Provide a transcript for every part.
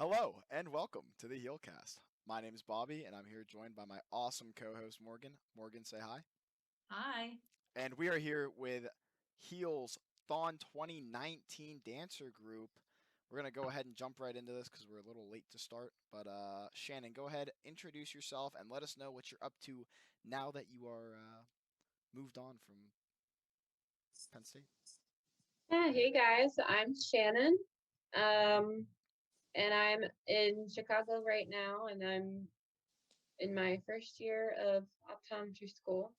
Hello and welcome to the HEALcast. My name is Bobby and I'm here joined by my awesome co-host Morgan. Morgan, say hi. Hi. And we are here with HEAL's Thon 2019 dancer group. We're going to go ahead and jump right into this because we're a little late to start. But Shannon, go ahead, introduce yourself and let us know what you're up to now that you are moved on from Penn State. Yeah, hey guys, I'm Shannon. And I'm in Chicago right now, and I'm in my first year of optometry school.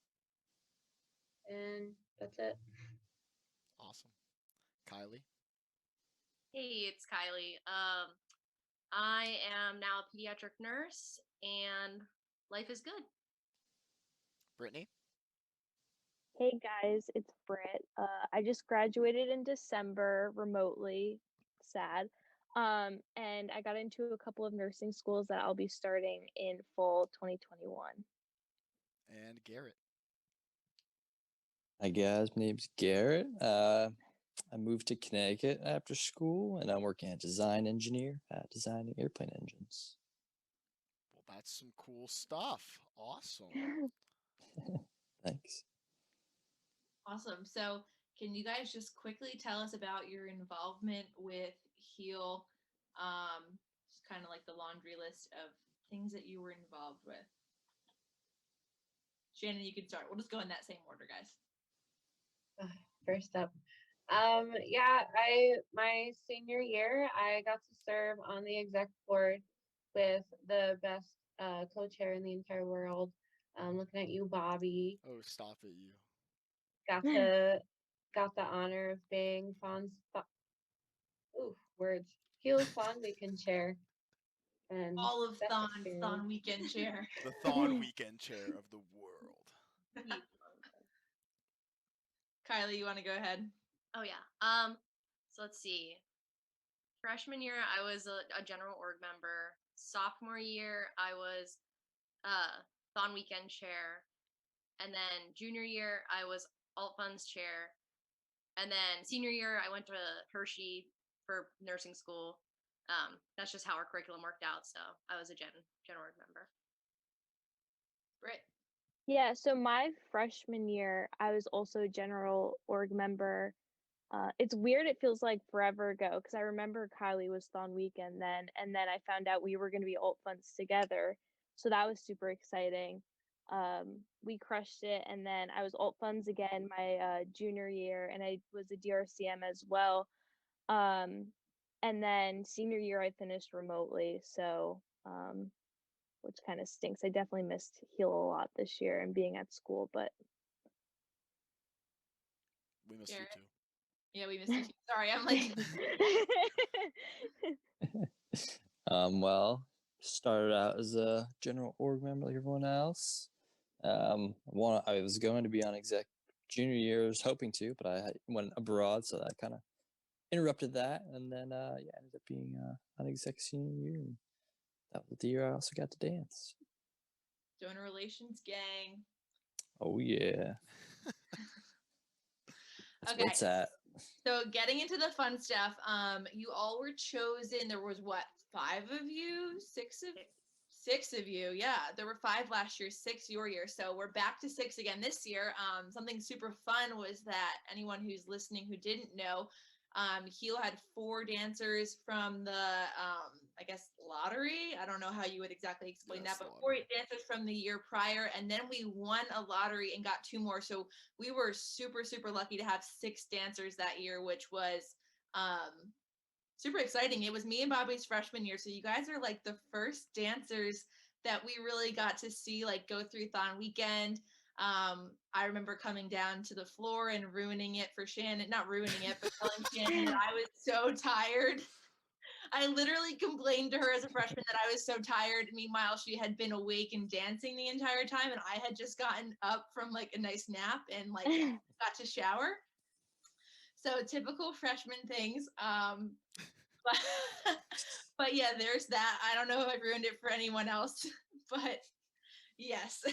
And that's it. Awesome. Kylie. Hey, it's Kylie. I am now a pediatric nurse and life is good. Brittany. Hey guys, it's Britt. I just graduated in December remotely, sad. And I got into a couple of nursing schools that I'll be starting in fall 2021. And Garrett. Hi guys, my name's Garrett. I moved to Connecticut after school, and I'm working as a design engineer, designing airplane engines. Well, that's some cool stuff. Awesome. Thanks. Awesome. So, can you guys just quickly tell us about your involvement with HEAL? Just kind of like the laundry list of things that you were involved with. Shannon, you can start. We'll just go in that same order, guys. First up, my senior year, I got to serve on the exec board with the best co-chair in the entire world. Looking at you, Bobby. Oh, stop it, you. Got the honor of being HEAL's Fawn Weekend chair. And All of best Thon experience. weekend chair. The Thon weekend chair of the world. Kylie, you want to go ahead? Oh yeah. So let's see. Freshman year, I was a general org member. Sophomore year, I was Thon weekend chair, and then junior year, I was alt funds chair, and then senior year, I went to Hershey for nursing school. That's just how our curriculum worked out. So I was a general org member. Britt. Yeah, so my freshman year, I was also a general org member. It's weird, it feels like forever ago, because I remember Kylie was Thon Weekend then, and then I found out we were going to be alt funds together. So that was super exciting. We crushed it, and then I was alt funds again my junior year, and I was a DRCM as well. And then senior year, I finished remotely, so which kind of stinks. I definitely missed HEAL a lot this year and being at school, but We missed Garrett. you too. Yeah, we missed you. Sorry, I'm like. Well, started out as a general org member like everyone else. I was going to be on exec junior year, I was hoping to, but I went abroad, so that kind of interrupted that. And then, ended up being on exec senior year. And that was the year I also got to dance. Donor relations gang. Oh, yeah. That's where it's at. So getting into the fun stuff, you all were chosen. There was what, 5 of you? 6 of you. Yeah, there were 5 last year, 6 your year. So we're back to 6 again this year. Something super fun was that anyone who's listening who didn't know, HEAL had 4 dancers from the, I guess, lottery. I don't know how you would exactly explain that, but lottery. 4 dancers from the year prior. And then we won a lottery and got 2 more. So we were super, super lucky to have 6 dancers that year, which was super exciting. It was me and Bobby's freshman year. So you guys are like the first dancers that we really got to see like go through Thon weekend. I remember coming down to the floor and ruining it for Shannon, not ruining it, but telling Shannon that I was so tired. I literally complained to her as a freshman that I was so tired. Meanwhile, she had been awake and dancing the entire time, and I had just gotten up from like a nice nap and like got to shower. So typical freshman things. But yeah, there's that. I don't know if I ruined it for anyone else, but yes.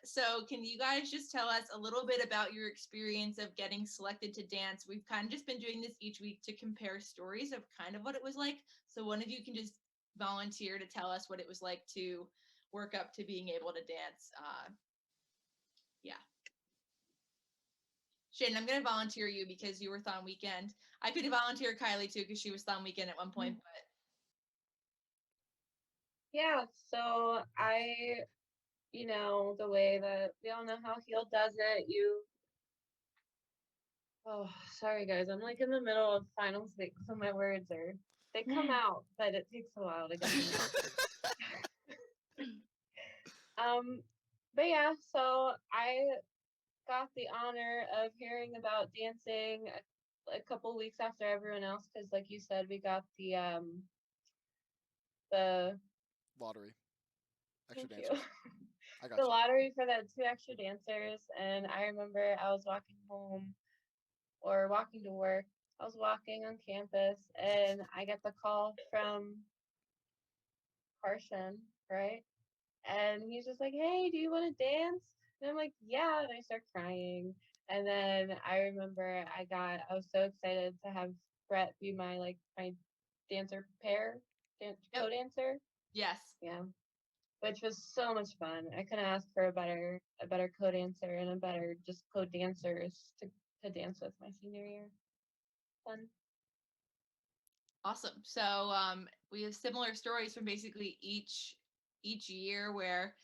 So can you guys just tell us a little bit about your experience of getting selected to dance? We've kind of just been doing this each week to compare stories of kind of what it was like. So one of you can just volunteer to tell us what it was like to work up to being able to dance. Yeah. Shane, I'm going to volunteer you because you were Thon Weekend. I could volunteer Kylie too because she was Thon Weekend at one point, but Yeah, so the way that we all know how Heal does it, oh, sorry guys, I'm like in the middle of final six, so my words they come out, but it takes a while to get them out. But yeah, so I got the honor of hearing about dancing a couple weeks after everyone else, because like you said, we got the Lottery. Extra thank you. dancers. I got The you. lottery for that 2 extra dancers, and I remember I was walking home or walking to work. I was walking on campus, and I get the call from Carson, right? And he's just like, "Hey, do you want to dance?" And I'm like, "Yeah," and I start crying. And then I remember I was so excited to have Brett be my dancer pair, Yep. co-dancer. yes. Yeah, which was so much fun. I couldn't ask for a better co-dancer and a better just co-dancers to dance with my senior year. Fun. Awesome. So we have similar stories from basically each year where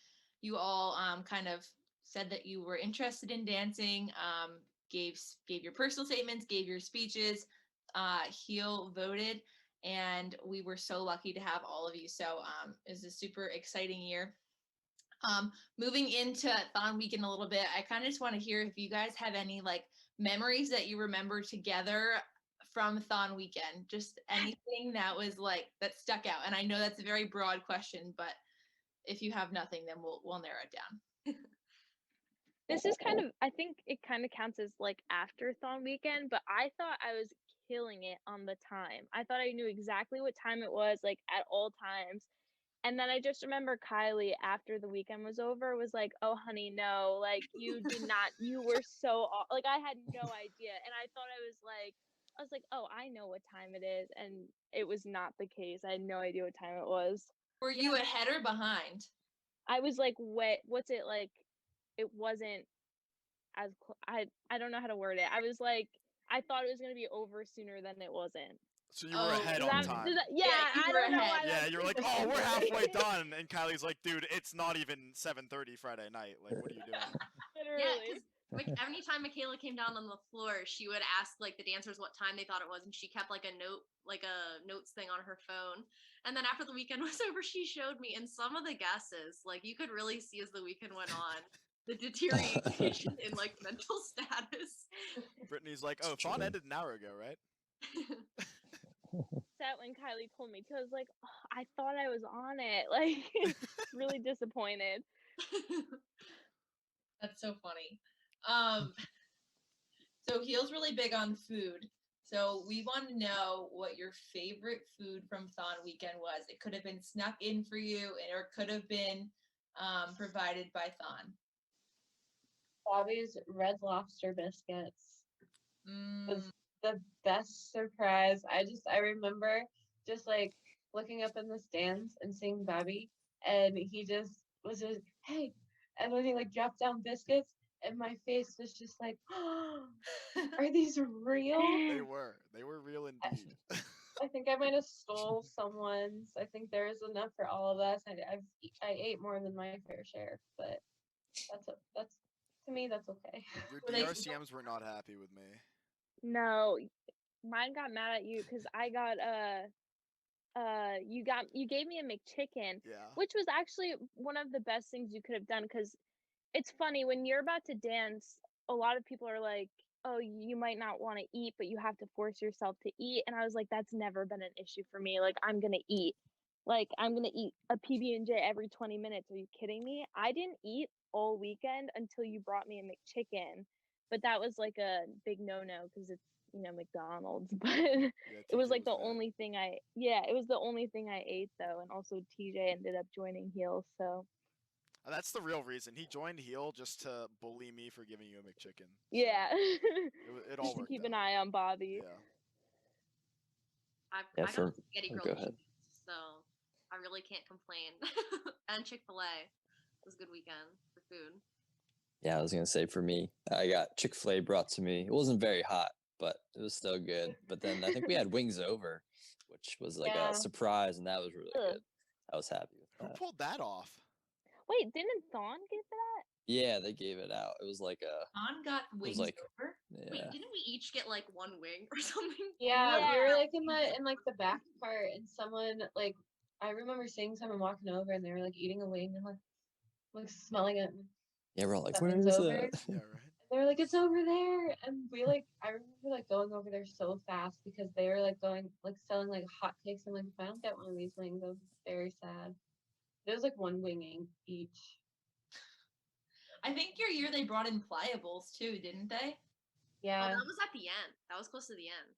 you all kind of said that you were interested in dancing, gave your personal statements, gave your speeches. Heal voted, and we were so lucky to have all of you. So it was a super exciting year. Moving into Thon Weekend a little bit, I kind of just want to hear if you guys have any like memories that you remember together from Thon Weekend. Just anything that was like that stuck out. And I know that's a very broad question, but if you have nothing, then we'll narrow it down. This is I think it kind of counts as like after Thon Weekend, but I thought I was killing it on the time. I thought I knew exactly what time it was, like at all times. And then I just remember Kylie after the weekend was over was like, "Oh, honey, no, like you did not, you were so like I had no idea." And I was like, "Oh, I know what time it is." And it was not the case. I had no idea what time it was. Were you ahead or behind? I was like, what's it like? It wasn't as I don't know how to word it. I was like, I thought it was going to be over sooner than it wasn't. So you were ahead Does on that, time. does that, yeah, you I were don't know ahead. why Yeah, that's you're like, oh, we're halfway done, and Kylie's like, dude, it's not even 7:30 Friday night. Like, what are you doing? Yeah, Literally. because anytime Michaela came down on the floor, she would ask like the dancers what time they thought it was, and she kept like a notes thing on her phone. And then after the weekend was over, she showed me, and some of the guesses, like you could really see as the weekend went on, the deterioration in like mental status. Brittany's like, oh, Thon ended an hour ago, right? That when Kylie told me too, I was like, oh, I thought I was on it. Like, really disappointed. That's so funny. So Heel's really big on food. So we want to know what your favorite food from Thon Weekend was. It could have been snuck in for you, or it could have been provided by Thon. Bobby's Red Lobster biscuits was Mm. the best surprise. I remember just like looking up in the stands and seeing Bobby, and he just was just, "Hey," and then he like dropped down biscuits, and my face was just like, "Oh, are these real?" They were real indeed. I think I might have stole someone's. I think there is enough for all of us. I ate more than my fair share, but that's to me that's okay. Your Were they- DRCMs were not happy with me. No, mine got mad at you because I got you gave me a McChicken, Yeah. which was actually one of the best things you could have done because it's funny when you're about to dance, a lot of people are like, "Oh, you might not want to eat, but you have to force yourself to eat." And I was like, "That's never been an issue for me. Like, I'm gonna eat. Like, I'm gonna eat a PB&J every 20 minutes. Are you kidding me? I didn't eat all weekend until you brought me a McChicken, but that was like a big no-no because it's McDonald's. But Yeah, it was TJ like the bad. only thing it was the only thing I ate though, and also TJ ended up joining Heels, so. That's the real reason. He joined Heel just to bully me for giving you a McChicken. So Yeah. it all Just to worked keep an out. eye on Bobby. Yeah. Yeah, I got for spaghetti oh, grilled go ahead. cheese, so I really can't complain. And Chick-fil-A. It was a good weekend for food. Yeah, I was gonna say for me, I got Chick-fil-A brought to me. It wasn't very hot, but it was still good. But then I think we had wings over, which was like Yeah. a surprise, and that was really Ugh. good. I was happy with Who that. pulled that off? Wait, didn't Thon give that? Yeah, they gave it out. It was like a, On got it wings was like, over. Wait, yeah, didn't we each get like one wing or something? Yeah, we were Yeah. like in like the back part, and someone like I remember seeing someone walking over, and they were like eating a wing and like smelling it. yeah. We're all like, That where wing's is over. that? Yeah, right. They were like, it's over there, and we like I remember like going over there so fast because they were like going like selling like hotcakes. I'm like, if I don't get one of these wings, I'll be very sad. It was like one winging each. I think your year they brought in pliables too, didn't they? Yeah, Well, that was at the end. That was close to the end.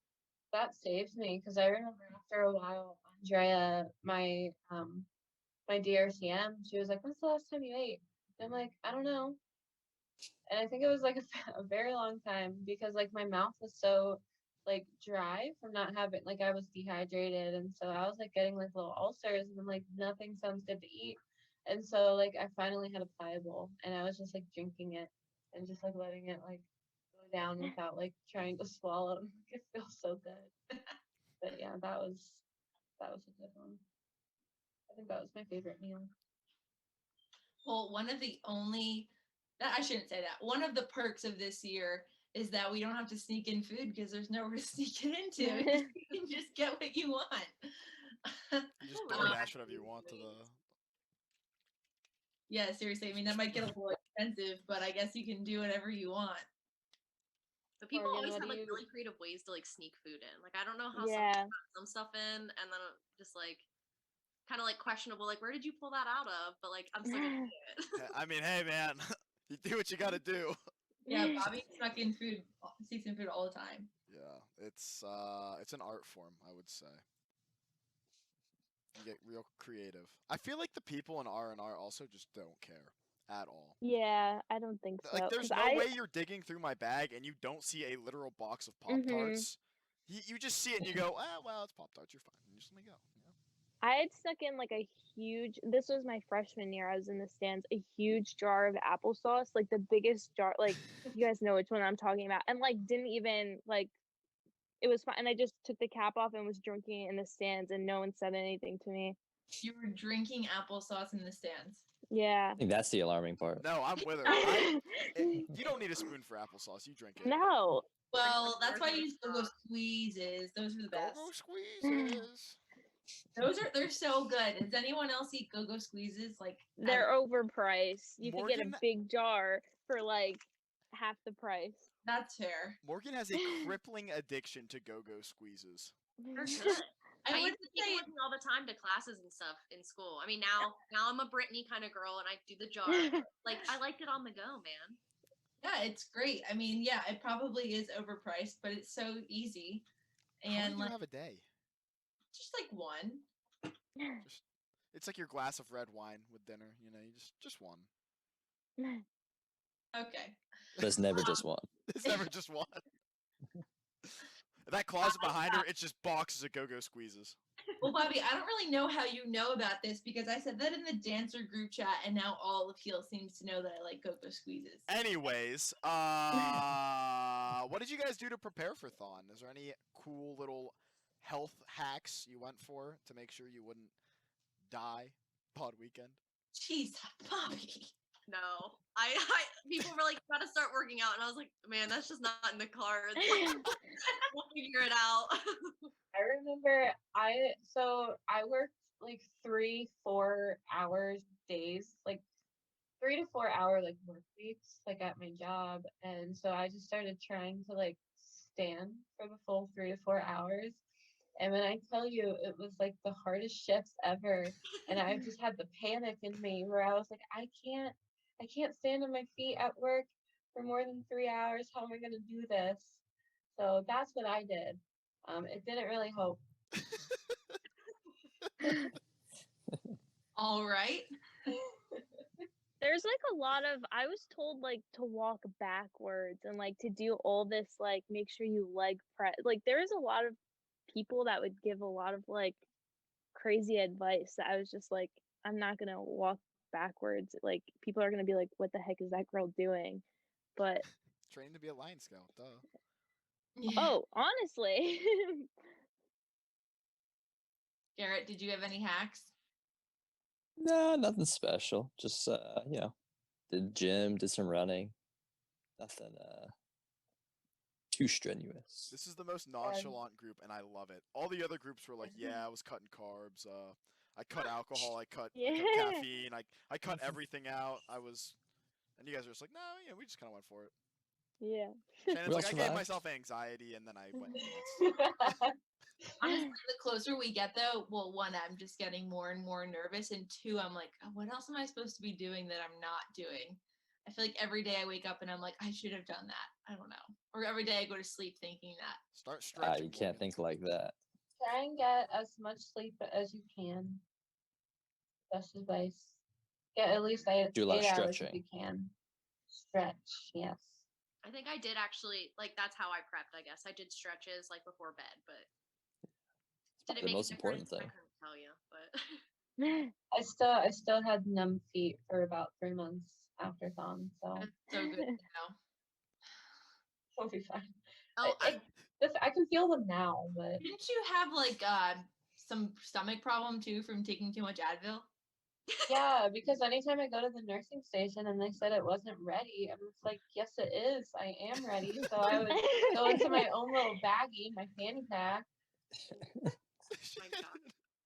that saved me because I remember after a while, Andrea, my DRCM, she was like, "When's the last time you ate?" And I'm like, "I don't know." And I think it was like a very long time because like my mouth was so like dry from not having like I was dehydrated, and so I was like getting like little ulcers, and then like nothing sounds good to eat. And so like I finally had a pliable, and I was just like drinking it and just like letting it like go down without like trying to swallow. It feels so good. But yeah, that was a good one. I think that was my favorite meal. Well, one of the only that I shouldn't say that. One of the perks of this year is that we don't have to sneak in food because there's nowhere to sneak it into. You can just get what you want. You just Oh, wow. DoorDash whatever you want to the. Yeah, seriously. I mean, that might get a little expensive, but I guess you can do whatever you want. But people Morgan, always what have do like you- really creative ways to like sneak food in. Like I don't know how Yeah. some stuff in and then just like kind of like questionable. Like where did you pull that out of? But like I'm still gonna do it. I mean, hey man, you do what you got to do. Yeah, Bobby snuck in food, sneaks in food all the time. Yeah, it's an art form, I would say. You get real creative. I feel like the people in R&R also just don't care at all. Yeah, I don't think so. Like, 'Cause there's no I way you're digging through my bag and you don't see a literal box of Pop Mhm. Tarts. You just see it and you go, ah, well, it's Pop Tarts. You're fine. And just let me go. You know? I had snuck in like a huge. This was my freshman year. I was in the stands. A huge jar of applesauce, like the biggest jar. Like you guys know which one I'm talking about, and like didn't even like. It was fine, and I just took the cap off and was drinking it in the stands, and no one said anything to me. You were drinking applesauce in the stands. Yeah. I think that's the alarming part. No, I'm with her. You don't need a spoon for applesauce. You drink it. No. Well, that's why Margarita you use go-go sauce. squeezes. Those are the best. Go-go squeezes. They're so good. Does anyone else eat go-go squeezes? Like They're overpriced. You could get a Morgan- big jar for like half the price. that's fair. Morgan has a crippling addiction to go-go squeezes. They're good. I I would used to take say one all the time to classes and stuff in school. I mean, now I'm a Brittany kind of girl and I do the jar. Like I liked it on the go, man. yeah, it's great. I mean, yeah, it probably is overpriced, but it's so easy. How many And do you like have a day? just like one. It's like your glass of red wine with dinner. You know, you just one. Okay. But it's never just one. It's never just one. That closet behind her, it's just boxes of go-go squeezes. Well, Bobby, I don't really know how you know about this because I said that in the dancer group chat, and now all of Heel seems to know that I like go-go squeezes. Anyways, what did you guys do to prepare for Thon? Is there any cool little health hacks you went for to make sure you wouldn't die pod weekend? Jeez, Bobby. No, I people were like, gotta start working out, and I was like, man, that's just not in the cards. We'll figure it out. I remember I worked like 3-4 hours days, like 3 to 4 hour like work weeks, like at my job. And so I just started trying to like stand for the full 3 to 4 hours. And when I tell you it was like the hardest shifts ever, and I just had the panic in me where I was like, I can't stand on my feet at work for more than 3 hours. How am I gonna do this? So that's what I did. It didn't really help. All right. There's like a lot of I was told like to walk backwards and like to do all this like make sure you leg press. Like there's a lot of people that would give a lot of like crazy advice that I was just like I'm not going to walk backwards. Like people are going to be like what the heck is that girl doing? But Trained to be a Lion Scout, duh. Yeah. oh, honestly. Garrett, did you have any hacks? No, nothing special. Just did gym, did some running. Nothing too strenuous. This is the most nonchalant group, and I love it. All the other groups were like, yeah, I was cutting carbs. I cut alcohol. I cut Yeah. caffeine. I cut everything out. And you guys are just like, no, we just kind of went for it. Yeah. Shannon's We all like, I gave survived. myself anxiety, and then I went nuts. Honestly, the closer we get though, well, one, I'm just getting more and more nervous, and two, I'm like, oh, what else am I supposed to be doing that I'm not doing? I feel like every day I wake up and I'm like, I should have done that. I don't know. Or every day I go to sleep thinking that. Start stretching. You can't think like that. Try and get as much sleep as you can. Best advice. Get at least eight Do a lot of hours if stretching. you can. Stretch, yes. I think I did actually, like, that's how I prepped, I guess. I did stretches, like, before bed, but did it The make most a important difference? I thing. couldn't tell you, but I still had numb feet for about 3 months after Thon, so It's so good to know. it'll be fine. oh, I can feel them now, but Didn't you have like some stomach problem too from taking too much Advil? yeah, because anytime I go to the nursing station and they said it wasn't ready, I'm just like, yes, it is. I am ready. So I would go into my own little baggie, my fanny pack, my God.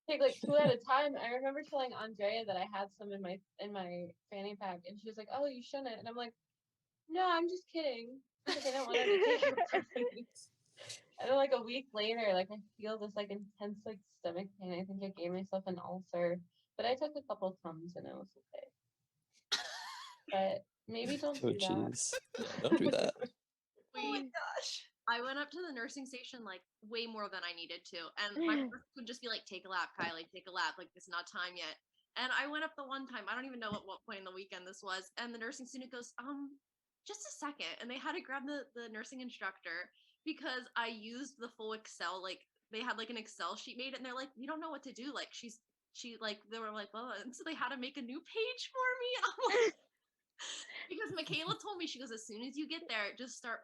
take like 2 at a time. I remember telling Andrea that I had some in my fanny pack, and she was like, "Oh, you shouldn't." And I'm like, "No, I'm just kidding." Because I don't want her to take it from me. And then like a week later, like I feel this like intense like stomach pain. I think I gave myself an ulcer, but I took a couple Tums and it was okay. But maybe don't Oh do that. jeez. Yeah, don't do that. Oh my gosh. I went up to the nursing station like way more than I needed to. And my nurse would just be like, take a lap, Kylie, take a lap. Like, it's not time yet. And I went up the one time, I don't even know at what point in the weekend this was. And the nursing student goes, just a second. And they had to grab the nursing instructor because I used the full Excel. Like, they had like an Excel sheet made, and they're like, we don't know what to do. Like, they were like, oh, and so they had to make a new page for me. I'm like, because Michaela told me, she goes, as soon as you get there, just start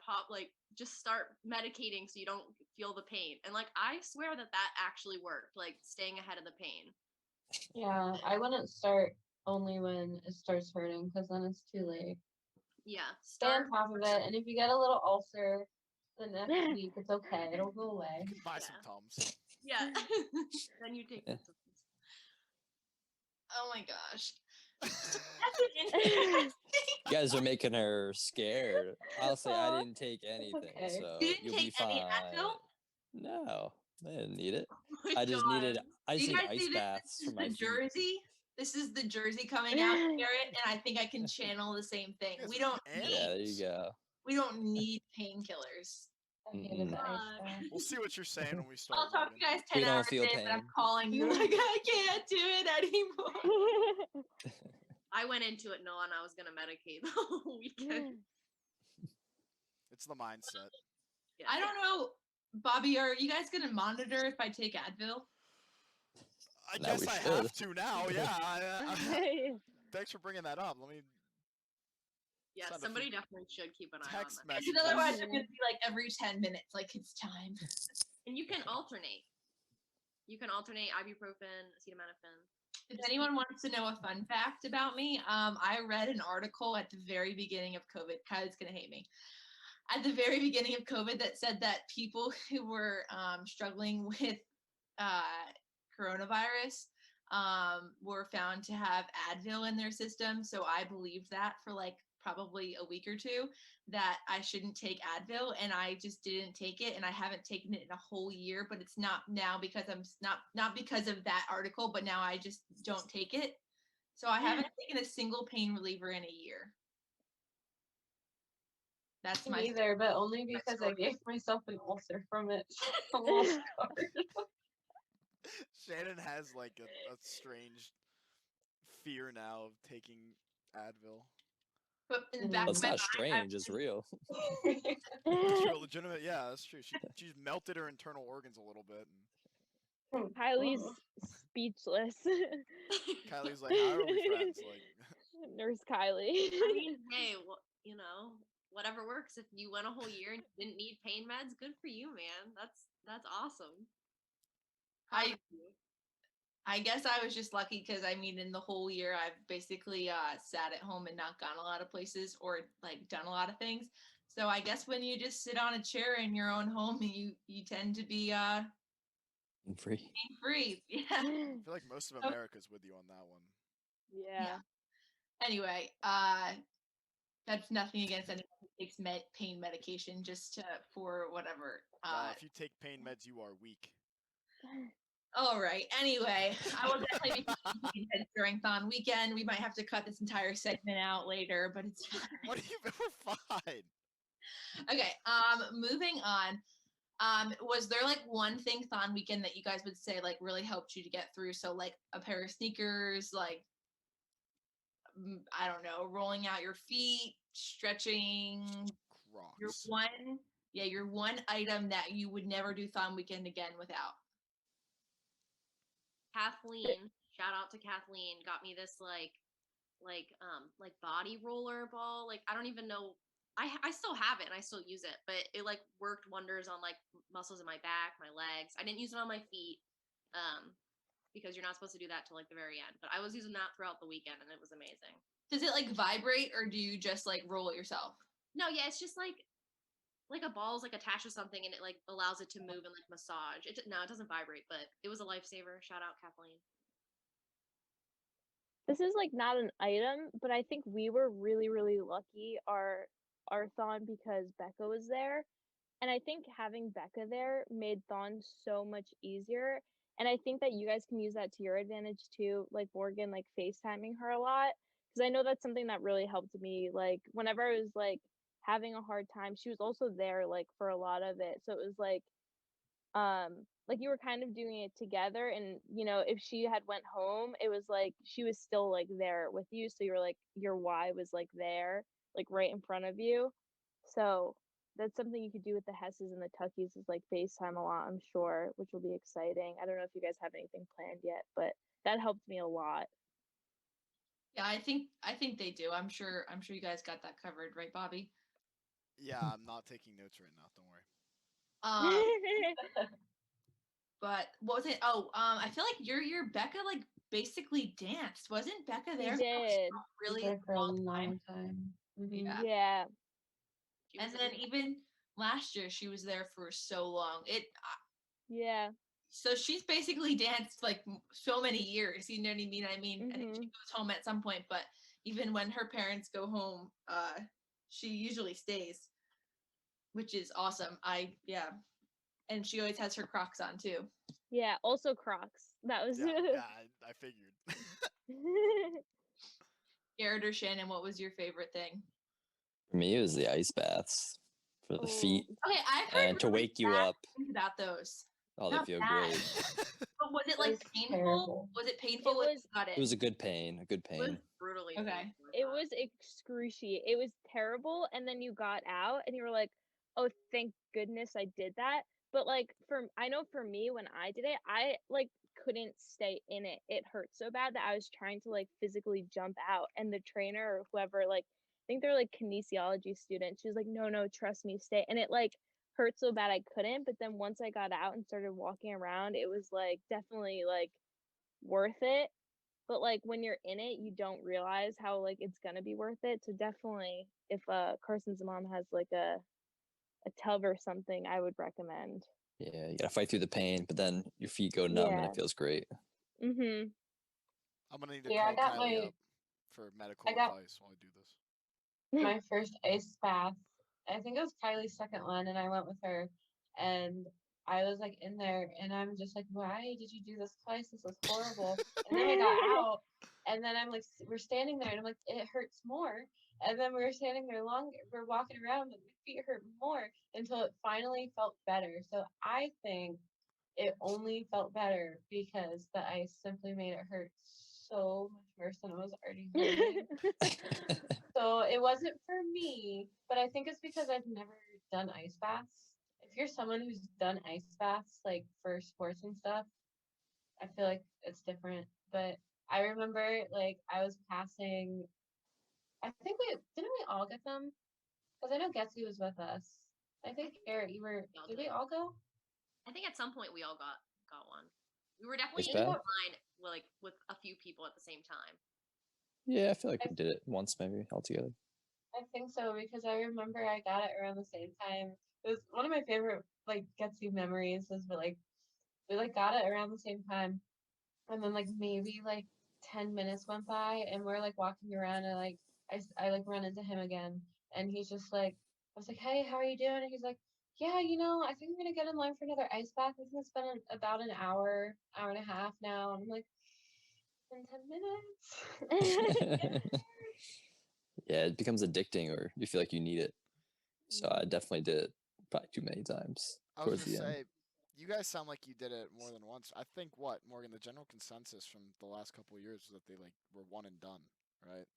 medicating so you don't feel the pain. And like, I swear that actually worked, like staying ahead of the pain. Yeah, I wouldn't start only when it starts hurting because then it's too late. Yeah, Stay on top of it, and if you get a little ulcer the next week, it's okay. It'll go away. You can buy some Tums. Yeah. Then you take Yeah. Oh my gosh. You guys are making her scared. I'll say I didn't take anything, okay. so You didn't you'll be take fine. any Advil? No, I didn't need it. Oh my I just God. needed Do you need guys ice see this? baths This for is my the feet. jersey. This is the jersey coming out, Garrett, and I think I can channel the same thing. Yes, We don't and- Yeah, there need you go. we don't need painkillers. I hated the ice God. bath. We'll see what you're saying when we start. I'll talk to you guys We 10 don't hours feel in, but I'm pain. calling you like I can't do it anymore. I went into it knowing I was gonna medicate the whole weekend. It's the mindset. Yeah. I don't know, Bobby, are you guys gonna monitor if I take Advil? I Now guess we I should. have to now. Yeah. Thanks for bringing that up. Let me. Yeah, Send a somebody few definitely should keep an eye on text that. messages. Because otherwise I'm gonna be like every 10 minutes, like it's time. And you can alternate. You can alternate ibuprofen, acetaminophen. If anyone wants to know a fun fact about me, I read an article at the very beginning of COVID. Kylie's gonna hate me. At the very beginning of COVID, that said that people who were struggling with coronavirus were found to have Advil in their system. So I believed that for like probably a week or two that I shouldn't take Advil, and I just didn't take it, and I haven't taken it in a whole year. But it's not now because I'm not because of that article, but now I just don't take it. So I haven't taken a single pain reliever in a year. That's my Neither, but only because I story. gave myself an ulcer from it. I'm all scarred. Shannon has like a strange fear now of taking Advil. But in the Mm. back It's of my not mind, strange. It's real. That's true, legitimate. Yeah, that's true. She's melted her internal organs a little bit. And Kylie's speechless. Kylie's like, "How are we friends?" Like, Nurse Kylie. I mean, hey, whatever works. If you went a whole year and you didn't need pain meds, good for you, man. That's awesome. Proud I of you. I guess I was just lucky because I mean, in the whole year, I've basically sat at home and not gone a lot of places or like done a lot of things. So I guess when you just sit on a chair in your own home, you tend to be Free. pain free. Yeah. I feel like most of America's with you on that one. Yeah. Anyway, that's nothing against anyone who takes pain medication just for whatever. If you take pain meds, you are weak. All right. Anyway, I will definitely be taking pain meds during Thon weekend. We might have to cut this entire segment out later, but it's fine. What do you? We're fine. Okay. Moving on. Was there like one thing Thon weekend that you guys would say like really helped you to get through? So like a pair of sneakers, like I don't know, rolling out your feet, stretching. Your Crocs. your one item that you would never do Thon weekend again without. Kathleen, shout out to Kathleen, got me this like body roller ball. Like I don't even know. I still have it and I still use it, but it like worked wonders on like muscles in my back, my legs. I didn't use it on my feet, because you're not supposed to do that till like the very end. But I was using that throughout the weekend and it was amazing. Does it like vibrate or do you just like roll it yourself? No, yeah, it's just like a ball is like attached to something and it like allows it to move and like massage. It doesn't vibrate, but it was a lifesaver. Shout out Kathleen. This is like not an item, but I think we were really, really lucky our Thon because Becca was there. And I think having Becca there made Thon so much easier. And I think that you guys can use that to your advantage too, like Morgan, like FaceTiming her a lot. Because I know that's something that really helped me. Like whenever I was like having a hard time, she was also there like for a lot of it. So it was like you were kind of doing it together, and if she had went home, it was like she was still like there with you, so you were like your Y was like there, like right in front of you. So that's something you could do with the Hesses and the Tuckies is like FaceTime a lot, I'm sure, which will be exciting. I don't know if you guys have anything planned yet, but that helped me a lot. Yeah, I think they do. I'm sure you guys got that covered, right, Bobby? Yeah, I'm not taking notes right now. Don't worry. But what was it? Oh, I feel like your Becca like basically danced. Wasn't Becca there She for did. really There for a long time? long time. Mhm. Yeah. Yeah. She And was then in- even last year she was there for so long. Yeah. So she's basically danced like so many years. You know what I mean? I think she Mhm. goes home at some point, but even when her parents go home, she usually stays, which is awesome. Yeah, and she always has her Crocs on too. Yeah, also Crocs. That was Yeah, I figured. Garrett or Shannon, what was your favorite thing? For me, it was the ice baths for the feet Okay, I've heard and to really wake you bad up. things about those. Oh, they Not feel bad. great. But was it It like was painful? terrible. Was it painful It when was- you got it? It was a good pain. A good it was pain. brutally Okay. painful, I It thought. was excruciating. It was terrible, and then you got out and you were like, "Oh, thank goodness I did that." But like I know for me when I did it, I like couldn't stay in it. It hurt so bad that I was trying to like physically jump out, and the trainer or whoever, like I think they're like kinesiology students, she was like, "No, no, trust me, stay." And it like hurt so bad I couldn't, but then once I got out and started walking around, it was like definitely like worth it. But like when you're in it, you don't realize how like it's gonna be worth it. So definitely, if Carson's mom has like a tub or something, I would recommend. Yeah, you gotta fight through the pain, but then your feet go numb and Yeah. it feels great. Mhm. I'm gonna need to Yeah, call I got Kylie my up for medical I got advice while I do this. my first ice bath. I think it was Kylie's second one, and I went with her, and I was like in there, and I'm just like, why did you do this twice? This was horrible. And then I got out, and then I'm like, we're standing there, and I'm like, it hurts more. And then we were standing there longer, we're walking around, and my feet hurt more until it finally felt better. So I think it only felt better because the ice simply made it hurt so much worse than it was already hurting. So it wasn't for me, but I think it's because I've never done ice baths. If you're someone who's done ice baths, like for sports and stuff, I feel like it's different. But I remember, like, I was passing. I think we didn't we all get them? Because I know Getsy was with us. I think Garrett, you were. We all Did did. we all go? I think at some point we all got one. We were Ice definitely in bath? line like with a few people at the same time. Yeah, I feel like we did it once maybe altogether. I think so because I remember I got it around the same time. It was one of my favorite like Getsy memories was like we like got it around the same time, and then like maybe like 10 minutes went by, and we're like walking around, and like I like run into him again, and he's just like I was like, hey, how are you doing? And he's like, yeah, I think I'm gonna get in line for another ice bath. I think it's been about an hour, hour and a half now. And I'm like, in 10 minutes. Yeah, it becomes addicting, or you feel like you need it. So I Mhm. definitely did it probably too many times I was towards gonna the end. say, you guys sound like you did it more than once. I think what, Morgan, the general consensus from the last couple of years was that they like were one and done, right?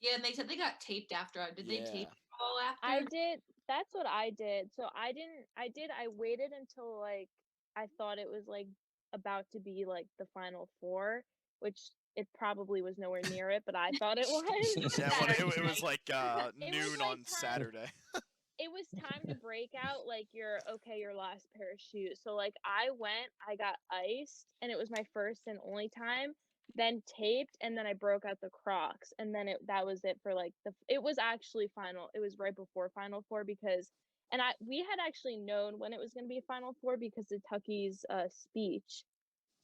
Yeah, and they said they got taped after. Did they tape Yeah. all after? I did. That's what I did. So I didn't. I waited until like I thought it was like about to be like the final four, which it probably was nowhere near it, but I thought it was. Yeah, well, Saturday it was like It was noon like on Saturday. it was time to break out like your last pair of shoes. So like I went, I got iced, and it was my first and only time. Then taped, and then I broke out the Crocs, and then that was it for like it was actually final. It was right before Final Four because, and we had actually known when it was going to be Final Four because of Tucky's speech.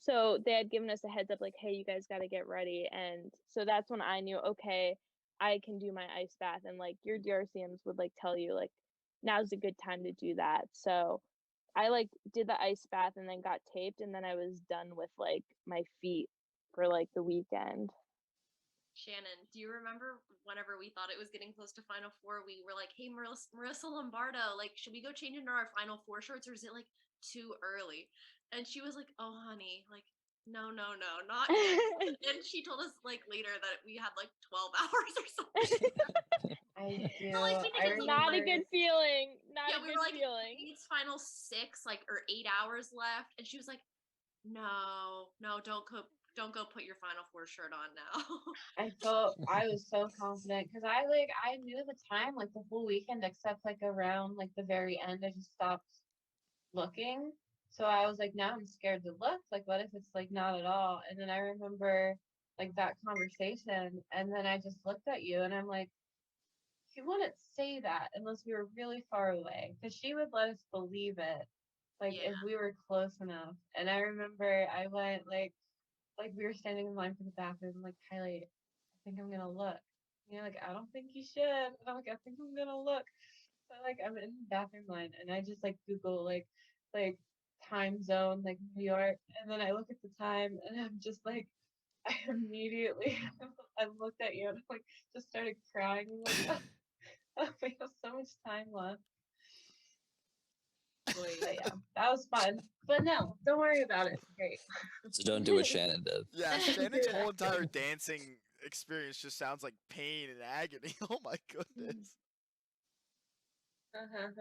So they had given us a heads up like, hey, you guys got to get ready. And so that's when I knew, okay, I can do my ice bath. And like your DRCMs would like tell you like now's a good time to do that. So I like did the ice bath and then got taped, and then I was done with like my feet for like the weekend. Shannon, do you remember whenever we thought it was getting close to Final Four, we were like, hey, Marissa Lombardo, like, should we go change into our Final Four shorts or is it like too early? And she was like, oh, honey, like, no, not yet. And she told us like later that we had like 12 hours or something. I do. like, we think I it's Not a remember. good feeling. Not Yeah, a we good were like, feeling. it's Final 6, like, or 8 hours left. And she was like, no, don't go put your Final Four shirt on now. I was so confident because I knew the time like the whole weekend except like around like the very end I just stopped looking. So I was like, now I'm scared to look. Like, what if it's like not at all? And then I remember like that conversation, and then I just looked at you, and I'm like, you wouldn't say that unless we were really far away, because she would let us believe it, like Yeah. if we were close enough. And I remember I went like we were standing in line for the bathroom, like, Kylie, I think I'm gonna look. And you're like, I don't think you should. And I'm like, I think I'm gonna look. So like I'm in the bathroom line, and I just like Google like time zone like New York, and then I look at the time, and I'm just like I immediately I looked at you, and like just started crying. I'm like, oh, we have so much time left. But yeah, that was fun. But no, don't worry about it. It's great. So don't do what Shannon did. Yeah, Do Shannon's that. whole entire dancing experience just sounds like pain and agony. Oh my goodness. Yeah.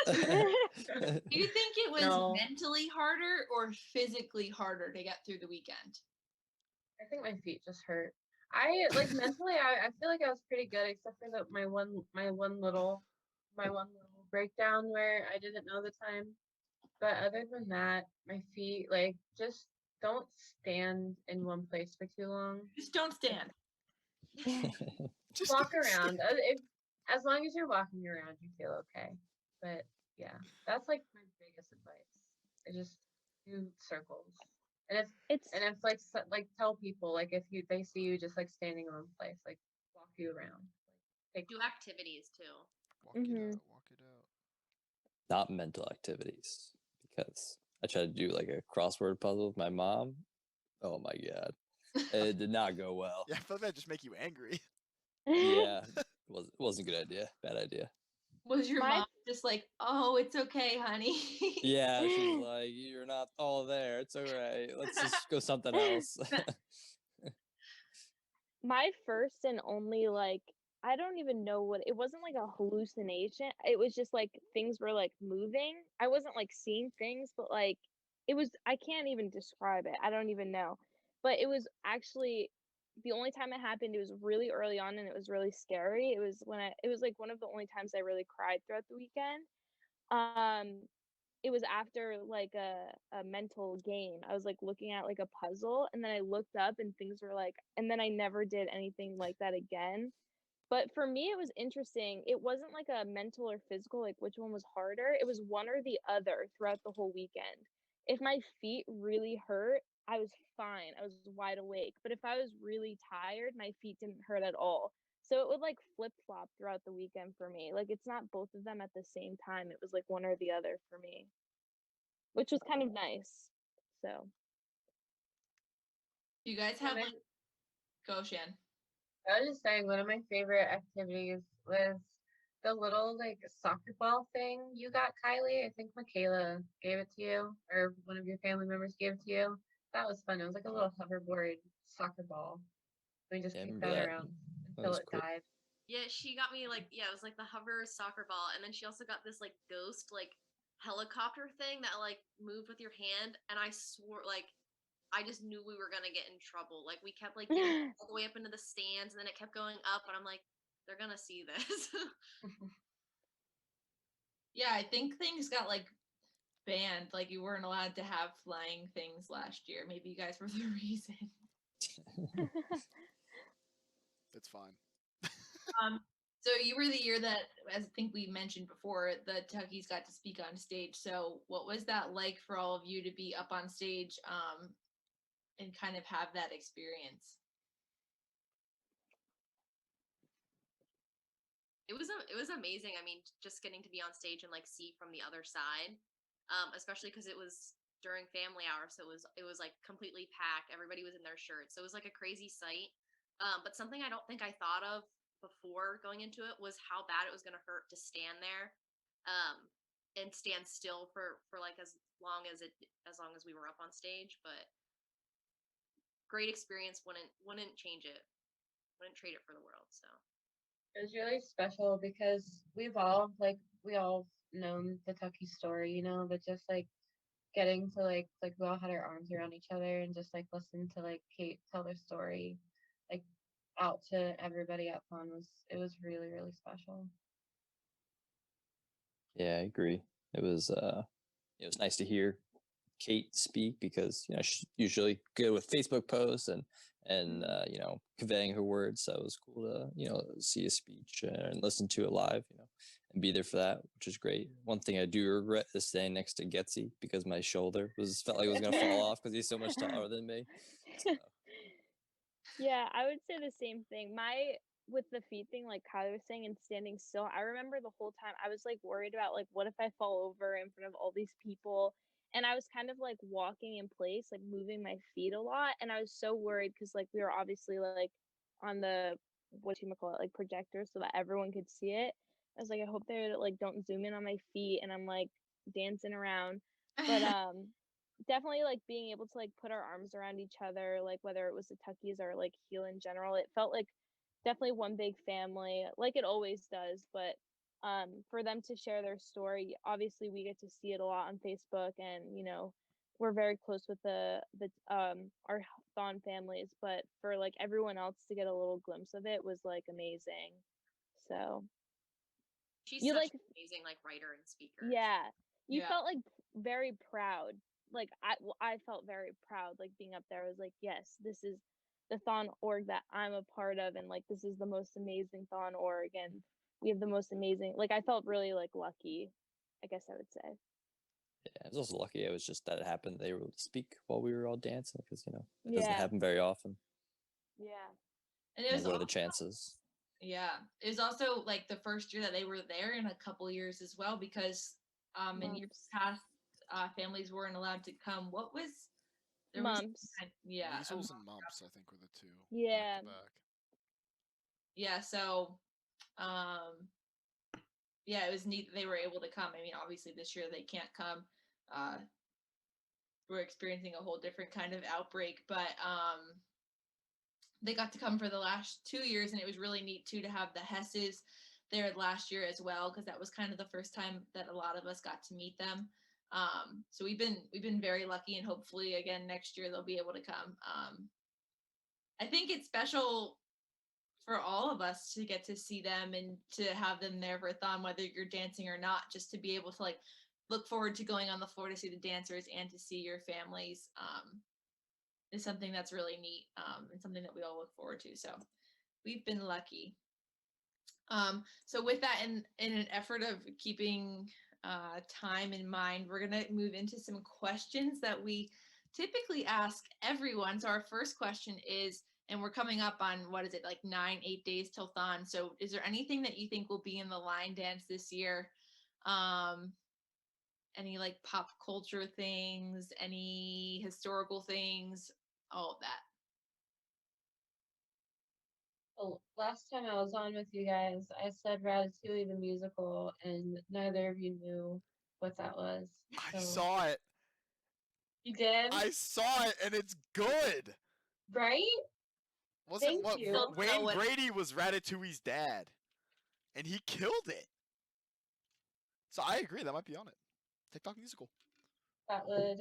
Do you think it was No. mentally harder or physically harder to get through the weekend? I think my feet just hurt. I like mentally I feel like I was pretty good except for my one little breakdown where I didn't know the time. But other than that, my feet like just don't stand in one place for too long. Just don't stand. Just Walk don't stand. around. As long as you're walking around, you feel okay. But yeah, that's like my biggest advice. I just do circles. And if like tell people like if they see you just like standing in one place, like walk you around. Like Do activities too. Walk it Mhm. out, walk it out. Not mental activities, because I tried to do like a crossword puzzle with my mom. Oh my god, it did not go well. Yeah, I feel like that just make you angry. Yeah, it wasn't a good idea. Bad idea. Was your My- mom just like, oh, it's okay, honey? Yeah, she's like, you're not all there. It's all right. Let's just go something else. my first and only, like, I don't even know what it wasn't like a hallucination. It was just like things were like moving. I wasn't like seeing things, but like it was I can't even describe it. I don't even know. But it was actually the only time it happened, it was really early on and it was really scary. It was like one of the only times I really cried throughout the weekend. Um it was after like a mental game. I was like looking at like a puzzle and then I looked up and things were like and then I never did anything like that again. But for me it was interesting. It wasn't like a mental or physical like which one was harder. It was one or the other throughout the whole weekend. If my feet really hurt, I was fine. I was wide awake. But if I was really tired, my feet didn't hurt at all. So it would like flip-flop throughout the weekend for me. Like it's not both of them at the same time. It was like one or the other for me, which was kind of nice. So, You guys One have of like go Shan. I was just saying one of my favorite activities was the little like soccer ball thing you got, Kylie. I think Michaela gave it to you, or one of your family members gave it to you. That was fun. It was like a little hoverboard soccer ball. We just Yeah, I kicked remember that that. around That until was it cool. died. Yeah, she got me like yeah, it was like the hover soccer ball, and then she also got this like ghost like helicopter thing that like moved with your hand, and I swore like I just knew we were gonna get in trouble. Like we kept like getting all the way up into the stands, and then it kept going up, and I'm like, they're gonna see this. Yeah, I think things got like banned. Like you weren't allowed to have flying things last year. Maybe you guys were the reason. It's fine. So you were the year that, as I think we mentioned before, the Tuckies got to speak on stage. So what was that like for all of you to be up on stage and kind of have that experience? It was amazing. I mean, just getting to be on stage and like see from the other side, especially because it was during family hour, so it was like completely packed. Everybody was in their shirts, so it was like a crazy sight. But something I don't think I thought of before going into it was how bad it was going to hurt to stand there, um, and stand still for like as long as we were up on stage. But great experience. Wouldn't change it. Wouldn't trade it for the world. So. It was really special because we all known the Tucky story, but just like getting to like we all had our arms around each other and just like listen to like Kate tell their story like out to everybody at Thon was really, really special. Yeah, I agree. It was nice to hear Kate speak because she's usually good with Facebook posts and conveying her words. So it was cool to see a speech and listen to it live, and be there for that, which is great. One thing I do regret is staying next to Getsy because my shoulder felt like it was gonna fall off because he's so much taller than me. So. Yeah, I would say the same thing. With the feet thing, like Kylie was saying, and standing still, I remember the whole time I was like worried about like what if I fall over in front of all these people. And I was kind of like walking in place, like moving my feet a lot. And I was so worried because like we were obviously like on the what you call it, like projector so that everyone could see it. I was like, I hope they like don't zoom in on my feet and I'm like dancing around. But definitely like being able to like put our arms around each other, like whether it was the Tuckies or like Heel in general, it felt like definitely one big family, like it always does. But for them to share their story, obviously we get to see it a lot on Facebook, and we're very close with the our Thon families. But for like everyone else to get a little glimpse of it was like amazing. So She's you such like an amazing like writer and speaker. yeah, you Yeah. felt like very proud. Like I felt very proud, like being up there. I was like, yes, this is the Thon org that I'm a part of, and like this is the most amazing Thon org, and we have the most amazing. Like I felt really like lucky, I guess I would say. Yeah, I was also lucky. It was just that it happened. They were able to speak while we were all dancing because it doesn't Yeah, happen very often. yeah, And it Like, was what are the also, chances? yeah, it was also like the first year that they were there in a couple years as well because in years mumps, past families weren't allowed to come. What was there was mumps. yeah, Measles and mumps, I think, were the two Yeah, back to back. yeah, so yeah, it was neat that they were able to come. I mean, obviously this year they can't come. Uh we're experiencing a whole different kind of outbreak, but they got to come for the last 2 years, and it was really neat too to have the Hesses there last year as well, because that was kind of the first time that a lot of us got to meet them. So we've been very lucky, and hopefully again next year they'll be able to come. I think it's special for all of us to get to see them and to have them there for a Thon, whether you're dancing or not, just to be able to like look forward to going on the floor to see the dancers and to see your families. Is something that's really neat, and something that we all look forward to. So we've been lucky. So with that, in an effort of keeping time in mind, we're gonna move into some questions that we typically ask everyone. So our first question is, and we're coming up on, what is it, like 8 days till Thon. So is there anything that you think will be in the line dance this year? Any like pop culture things, any historical things, all of that? Well, last time I was on with you guys, I said Ratatouille the musical, and neither of you knew what that was. I So saw it. you did, I saw it, and it's good. right? Wasn't Thank what you. Don't know Wayne what- Brady was Ratatouille's dad, and he killed it. So I agree, that might be on it. TikTok musical. That would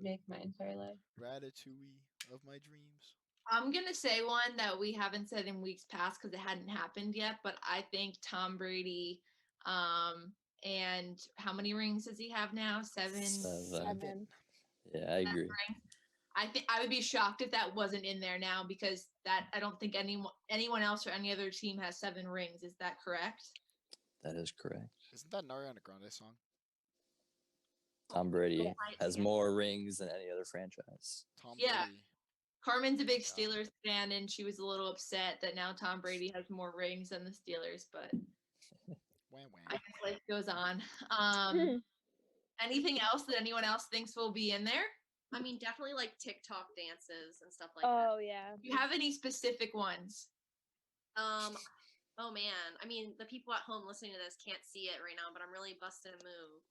make my entire life. Ratatouille of my dreams. I'm gonna say one that we haven't said in weeks past because it hadn't happened yet, but I think Tom Brady, and how many rings does he have now? 7. Seven. Yeah, I agree. Rings. I think I would be shocked if that wasn't in there now, because that I don't think anyone else or any other team has 7 rings. Is that correct? That is correct. Isn't that an Ariana Grande song? Tom Brady Yeah. has more rings than any other franchise. Tom Yeah. Brady. Carmen's a big Yeah. Steelers fan, and she was a little upset that now Tom Brady has more rings than the Steelers, but Wah, wah. I guess life goes on. Anything else that anyone else thinks will be in there? I mean, definitely like TikTok dances and stuff like that. Oh yeah. Do you have any specific ones? Oh man. I mean, the people at home listening to this can't see it right now, but I'm really busting a move.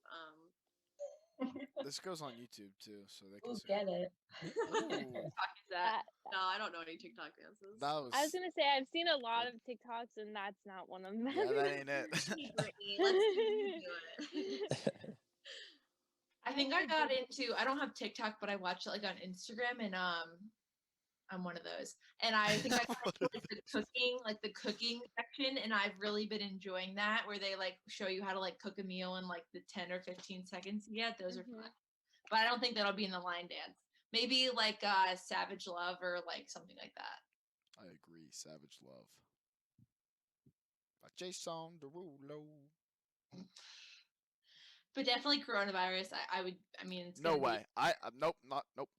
This goes on YouTube too, so they can We'll see. get it. Ooh, Is that? No, I don't know any TikTok dances. that was. I was gonna say I've seen a lot of TikToks and that's not one of them. Yeah, that ain't it. Brittany, let's see you do it. I think I got into. I don't have TikTok, but I watch it like on Instagram, and I'm one of those. And I think I got into like the cooking section, and I've really been enjoying that, where they like show you how to like cook a meal in like the 10 or 15 seconds you get. Those are Mhm. fun. But I don't think that'll be in the line dance. Maybe like Savage Love or like something like that. I agree. Savage Love. By Jason Derulo. But definitely coronavirus. I would. I mean, it's No gonna be- way. Nope. Nope.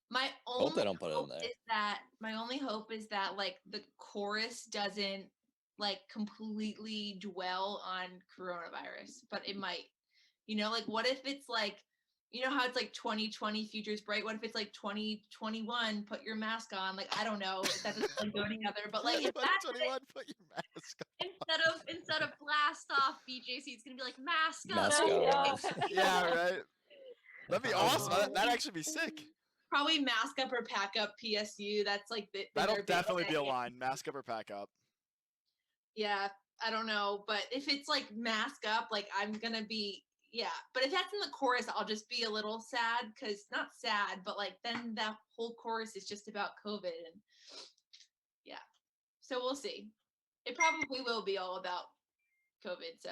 My Hope they only don't put it in hope there. is that my only hope is that like the chorus doesn't like completely dwell on coronavirus, but it might. You know, like what if it's like, you know how it's like 2020 futures bright? What if it's like 2021 put your mask on? Like I don't know if that doesn't like go together, but like if that's it, 21, put your mask on. Instead of blast off BJC, it's gonna be like mask up. Mask Oh, off. Yeah, right. That'd be awesome. That'd actually be sick. probably mask up or pack up PSU. That's like That'll their big definitely be a thing. line. Mask up or pack up. Yeah, I don't know, but if it's like mask up, like I'm gonna be, yeah. But if that's in the chorus, I'll just be a little sad, because not sad, but like then that whole chorus is just about COVID, and yeah. So we'll see. It probably will be all about COVID. So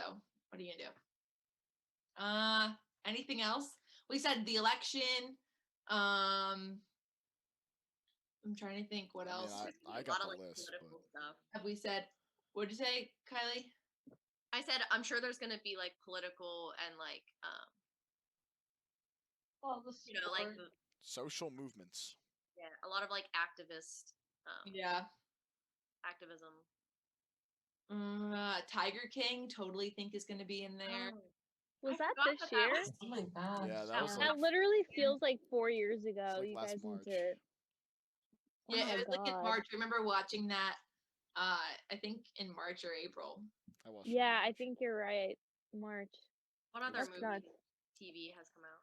what are you gonna do? Anything else? We said the election. I'm trying to think what I mean, else I A got lot of the like list, political but stuff. have we said. What'd you say, Kylie? I said I'm sure there's gonna be like political and like all the you know, like sport. social movements. yeah, a lot of like activist Yeah. activism. Tiger King, totally think is going to be in there. Was I that forgot this that that year? was- Oh my gosh. Yeah, that That was was like, That literally feels like 4 years ago. like You last guys March. need to. Yeah, Oh, it was like in God. March. I remember watching that. I think in March or April. I watched. it in Yeah, I March. think you're right. March. What other That's movie nuts. TV has come out?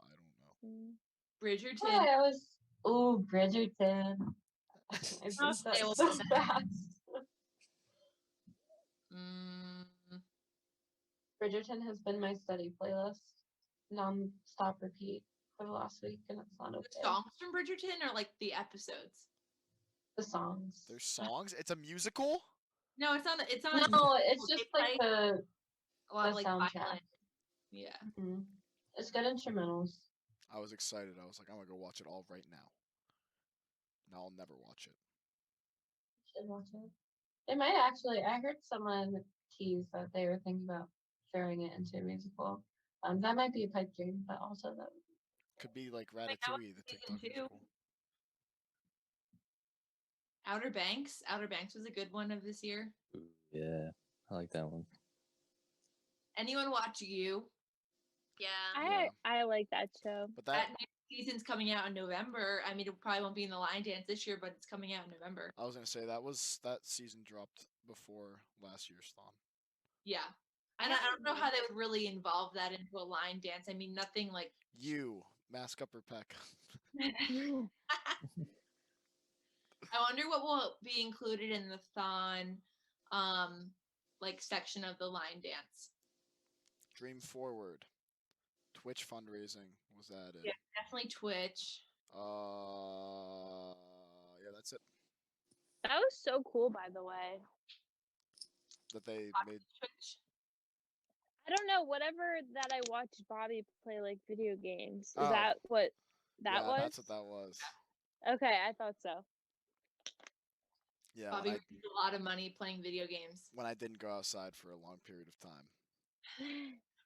I don't know. Mm. Bridgerton. Hi, Oh, Bridgerton. I I'll think stay that's with so that. fast. Mm, Bridgerton has been my study playlist, non-stop repeat for the last week, and it's not the okay. songs from Bridgerton or like the episodes? The songs. There's songs. It's a musical. No, it's on. It's on. No, it's They just like play the a lot of like soundtrack. violin. Yeah. Mhm. It's good instrumentals. I was excited. I was like, I'm gonna go watch it all right now. Now I'll never watch it. Should watch it. They might actually. I heard someone tease that they were thinking about throwing it into a musical. That might be a pipe dream, but also that. Could be like Like that was Ratatouille, the season TikTok 2. musical. Outer Banks. Outer Banks was a good one of this year. Ooh, yeah, I like that one. Anyone watch You? Yeah. I like that show. But that That new season's coming out in November. I mean, it probably won't be in the line dance this year, but it's coming out in November. I was gonna say that season dropped before last year's Thon. Yeah. And I don't know how they would really involve that into a line dance. I mean, nothing like. You mask upper peck. I wonder what will be included in the Thon, like section of the line dance. Dream forward. Twitch fundraising was added. Yeah, definitely Twitch. Yeah, that's it. That was so cool, by the way. That they made. Twitch. I don't know, whatever that I watched Bobby play like video games. Is Oh. that what that Yeah, was? that's what that was. Okay, I thought so. Yeah, Bobby raised a lot of money playing video games. when I didn't go outside for a long period of time.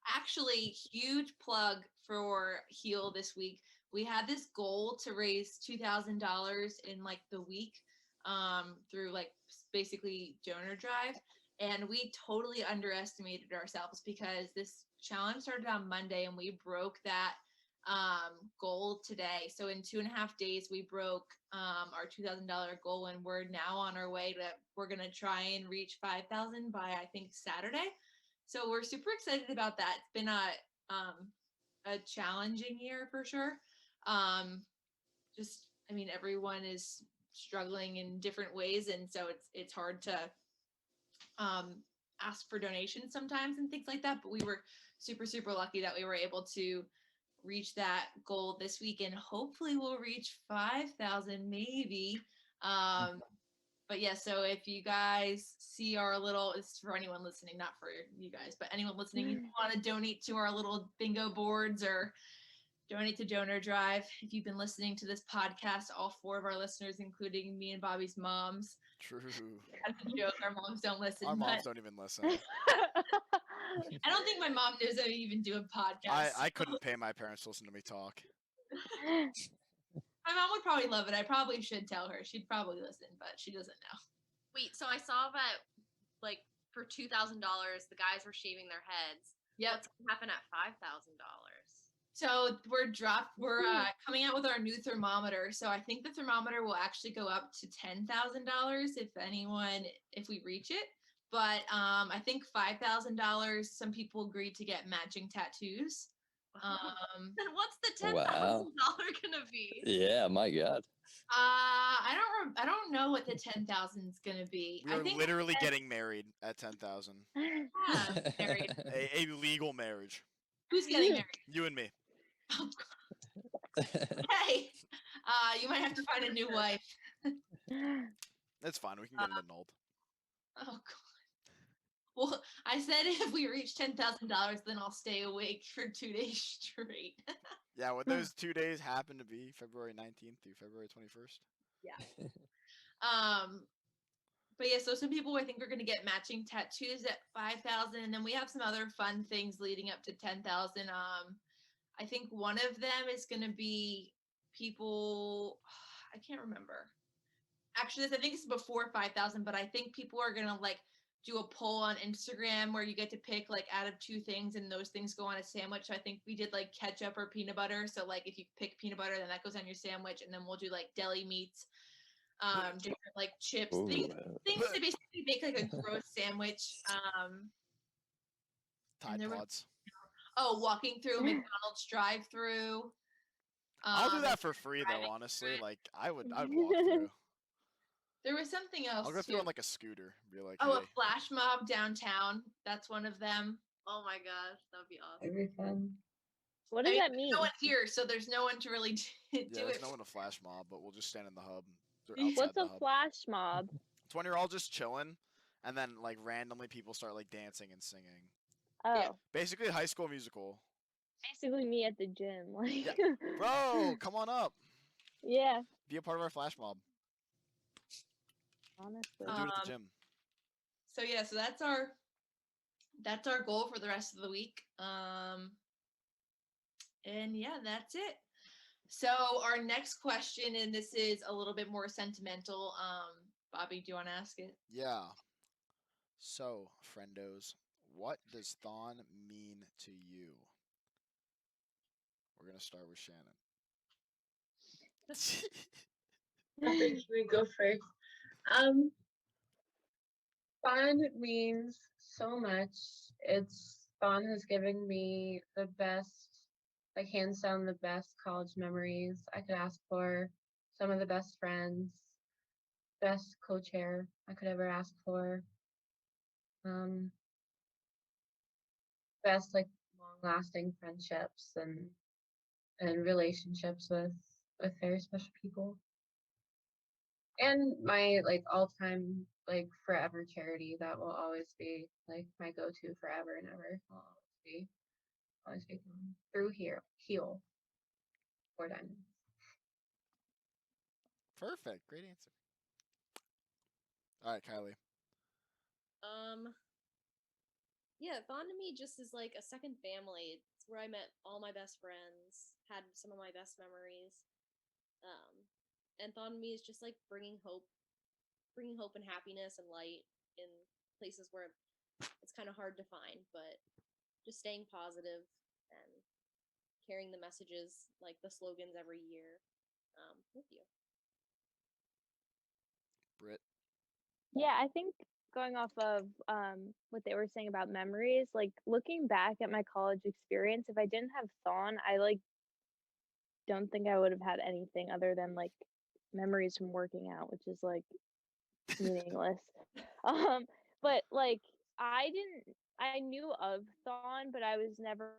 Actually, huge plug for Heal this week. We had this goal to raise $2,000 in like the week through like basically donor drive. And we totally underestimated ourselves because this challenge started on Monday and we broke that goal today. So in 2.5 days, we broke our $2,000 goal and we're now on our way to, we're going to try and reach 5,000 by I think Saturday. So we're super excited about that. It's been a challenging year for sure. Just, I mean, everyone is struggling in different ways, and so it's hard to ask for donations sometimes and things like that. But we were super lucky that we were able to reach that goal this week, and hopefully we'll reach 5,000 maybe. But yeah, so if you guys see our little, it's for anyone listening, not for you guys, but anyone listening, if you want to donate to our little bingo boards or donate to Donor Drive, if you've been listening to this podcast, all 4 of our listeners, including me and Bobby's moms. True. That's a joke. Our moms don't listen. Our moms but don't even listen. I don't think my mom knows I even do a podcast. I couldn't pay my parents to listen to me talk. My mom would probably love it. I probably should tell her. She'd probably listen, but she doesn't know. Wait, so I saw that like for $2,000, the guys were shaving their heads. Yep. What's gonna happen at $5,000? So we're coming out with our new thermometer. So I think the thermometer will actually go up to $10,000 if we reach it. But I think $5,000. Some people agreed to get matching tattoos. Then what's the $10,000 gonna be? Yeah, my God. I don't know what the 10,000 is gonna be. We I were think literally getting married at 10,000. yeah, married. A legal marriage. Who's getting married? You and me. Oh, God. Hey, you might have to find a new wife. That's fine. We can get it annulled. Oh God. Well, I said if we reach $10,000, then I'll stay awake for 2 days straight. Yeah, what those 2 days happen to be February 19th through February 21st. Yeah. But yeah, so some people I think are going to get matching tattoos at 5,000, and then we have some other fun things leading up to 10,000. I think one of them is going to be people. I can't remember. Actually, I think it's before 5,000, but I think people are going to like do a poll on Instagram where you get to pick like out of 2 things, and those things go on a sandwich. So I think we did like ketchup or peanut butter. So like if you pick peanut butter, then that goes on your sandwich, and then we'll do like deli meats, different like chips, Ooh, things to basically make like a gross sandwich. Tide there was- Pods. Walking through a McDonald's drive-through. I'll do and that for free though. driving Honestly, through it. like I'd walk through. There was something else I'll go too. through on like a scooter. Be like, Oh, hey. a flash mob downtown. That's one of them. Oh my gosh, that would be awesome. That'd be fun. What I does mean, that there's mean? no one here, so there's no one to really do Yeah, it. there's no one to flash mob, but we'll just stand in the hub. Or Yeah. outside What's the a hub. flash mob? It's when you're all just chilling, and then like randomly people start like dancing and singing. Oh, Basically, High School Musical. basically me at the gym. Like, Yeah. Bro, come on up. yeah, Be a part of our flash mob. honestly. We'll do it at the gym. So yeah, so that's our goal for the rest of the week. And yeah, that's it. So our next question, and this is a little bit more sentimental. Bobby, do you want to ask it? Yeah. So, friendos, what does Thon mean to you? We're gonna start with Shannon. Okay, should we go first? Fun means so much. Fun has given me the best, like hands down the best college memories I could ask for. Some of the best friends, best co-chair I could ever ask for. Best like long-lasting friendships and relationships with very special people. And my like all-time like forever charity that will always be like my go-to forever and ever. Will always be through here. Heal 4 diamonds. Perfect. Great answer. All right, Kylie. Yeah, Thon to me just is like a second family. It's where I met all my best friends, had some of my best memories. Um, and Thon to me is just like bringing hope and happiness and light in places where it's kind of hard to find, but just staying positive and carrying the messages, like the slogans every year, with you. Britt. Yeah, I think going off of what they were saying about memories, like looking back at my college experience, if I didn't have Thon, I like don't think I would have had anything other than like memories from working out, which is like meaningless. Um, but like I knew of Thon, but I was never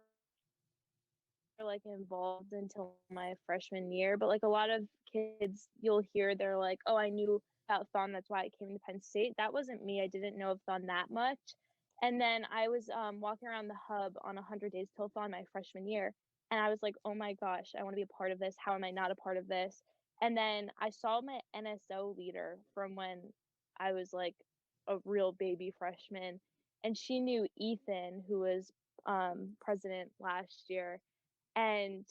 like involved until my freshman year. But like a lot of kids you'll hear they're like, oh, I knew about Thon, that's why I came to Penn State. That wasn't me. I didn't know of Thon that much. And then I was walking around the hub on 100 Days Till Thon my freshman year. And I was like, oh my gosh, I want to be a part of this. How am I not a part of this? And then I saw my NSO leader from when I was like a real baby freshman. And she knew Ethan, who was president last year. And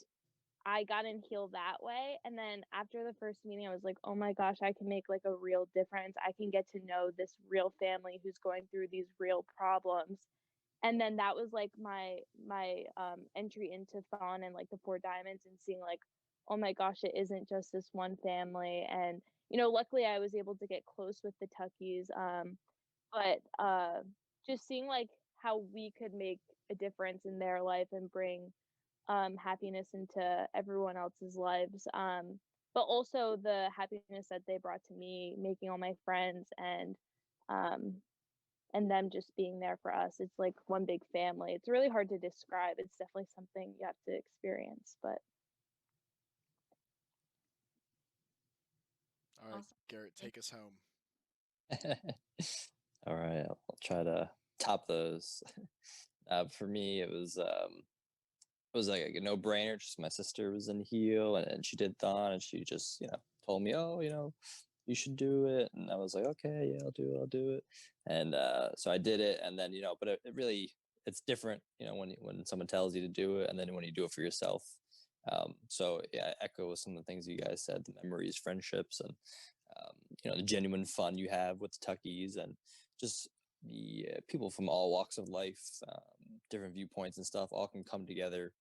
I got in Heal that way. And then after the first meeting, I was like, oh my gosh, I can make like a real difference. I can get to know this real family who's going through these real problems. And then that was like my entry into Thon and like the 4 Diamonds and seeing like, oh my gosh, it isn't just this one family. And, luckily I was able to get close with the Tuckies. But just seeing like how we could make a difference in their life and bring happiness into everyone else's lives. But also the happiness that they brought to me, making all my friends um, and them just being there for us. It's like one big family. It's really hard to describe. It's definitely something you have to experience. But All right, Awesome. Garrett, take us home. All right, I'll try to top those. For me, it was like a no-brainer. Just my sister was in Heal, and she did Thon, and she just told me, oh, you should do it, and I was like, okay, yeah, I'll do it, and so I did it, and then but it really it's different, when someone tells you to do it, and then when you do it for yourself. So yeah, I echo some of the things you guys said, the memories, friendships, and the genuine fun you have with the Tuckies, and just the people from all walks of life, different viewpoints and stuff, all can come together,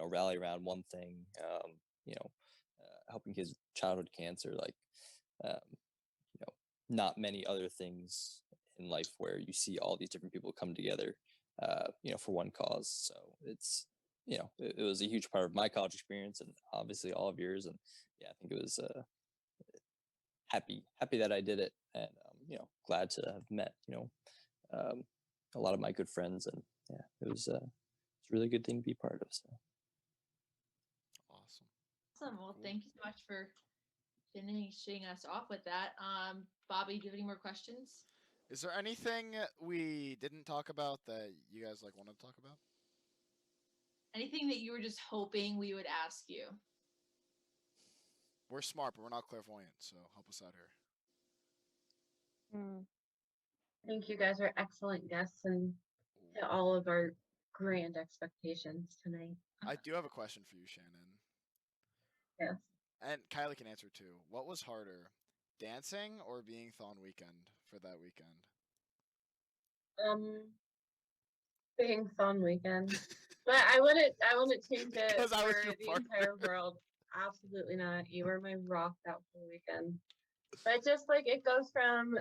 rally around one thing, helping kids with childhood cancer, like, not many other things in life where you see all these different people come together, for one cause. So it's it was a huge part of my college experience and obviously all of yours. And yeah, I think it was happy that I did it, and glad to have met um, a lot of my good friends, and yeah, it's a really good thing to be part of. So Awesome. Awesome. Well, Cool. thank you so much for finishing us off with that. Bobby, do you have any more questions? Is there anything we didn't talk about that you guys want to talk about? Anything that you were just hoping we would ask you? We're smart, but we're not clairvoyant, so help us out here. Hmm. I think you guys are excellent guests and hit all of our grand expectations tonight. I do have a question for you, Shannon. Yes. And Kylie can answer too. What was harder, dancing or being Thon weekend for that weekend? Being fun weekend. But I wouldn't change it 'Cause I was for your the partner. entire world. Absolutely not. You were my rock that whole weekend. But just it goes from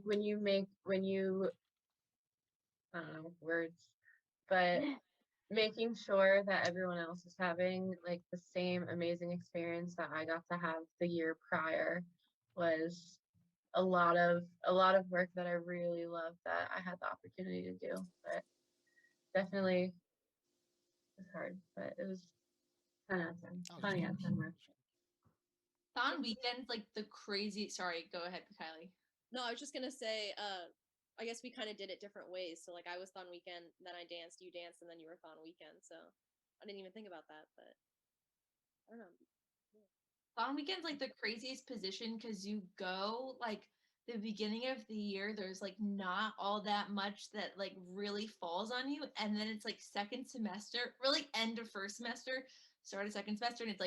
when you I don't know words, but making sure that everyone else is having the same amazing experience that I got to have the year prior was a lot of work that I really love that I had the opportunity to do. But definitely was hard, but it was 10 out of 10. That was 20 out of 10 mark. Thon weekends, like the crazy. Sorry, go ahead, Kylie. No, I was just gonna say, I guess we kind of did it different ways. So like I was Thon weekend, then I danced, you danced, and then you were Thon weekend. So I didn't even think about that, but I don't know. Thon weekend's like the craziest position because you go the beginning of the year, there's not all that much that really falls on you, and then it's second semester, really end of first semester, start of second semester, and it's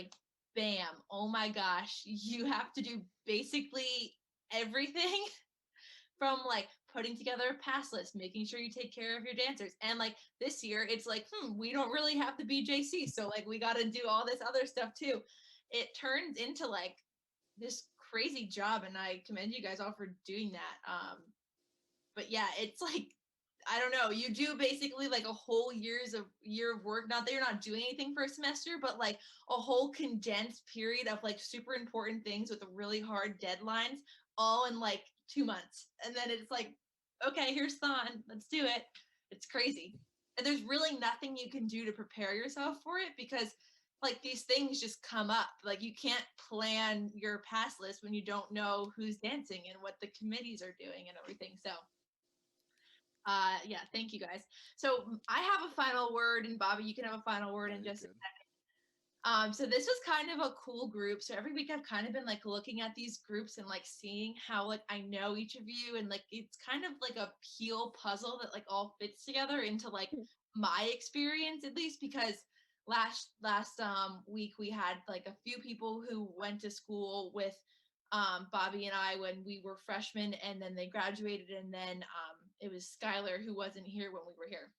bam, oh my gosh, you have to do basically everything from putting together a pass list, making sure you take care of your dancers. And this year it's we don't really have the BJC, so we got to do all this other stuff too. It turns into this crazy job, and I commend you guys all for doing that. But yeah, it's I don't know, you do basically a whole year of work. Not that you're not doing anything for a semester, but a whole condensed period of super important things with really hard deadlines, all in 2 months. And then it's okay, here's Thon, let's do it. It's crazy. And there's really nothing you can do to prepare yourself for it because these things just come up. You can't plan your pass list when you don't know who's dancing and what the committees are doing and everything. So yeah, thank you guys. So I have a final word, and Bobby, you can have a final word in just a second. So this was kind of a cool group. So every week I've kind of been looking at these groups and seeing how I know each of you, and it's kind of a HEAL puzzle that all fits together into my experience, at least, because last week we had a few people who went to school with Bobby and I when we were freshmen, and then they graduated, and then it was Skylar who wasn't here when we were here.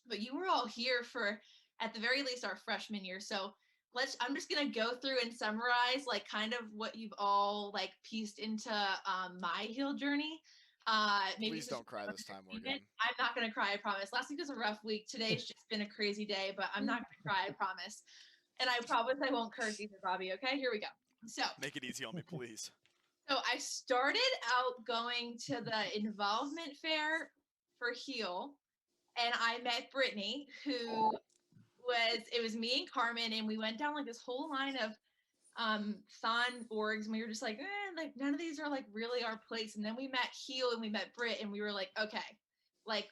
But you were all here for, at the very least, our freshman year. So I'm just gonna go through and summarize kind of what you've all pieced into my HEAL journey. Maybe Please don't cry this time, Morgan. I'm not gonna cry, I promise. Last week was a rough week. Today's just been a crazy day, but I'm not gonna cry, I promise. And I promise I won't curse either, Bobby. Okay, here we go. So make it easy on me, please. So I started out going to the involvement fair for HEAL, and I met Brittany, who it was me and Carmen, and we went down this whole line of Thon orgs, and we were just none of these are really our place. And then we met HEAL and we met Britt, and we were okay,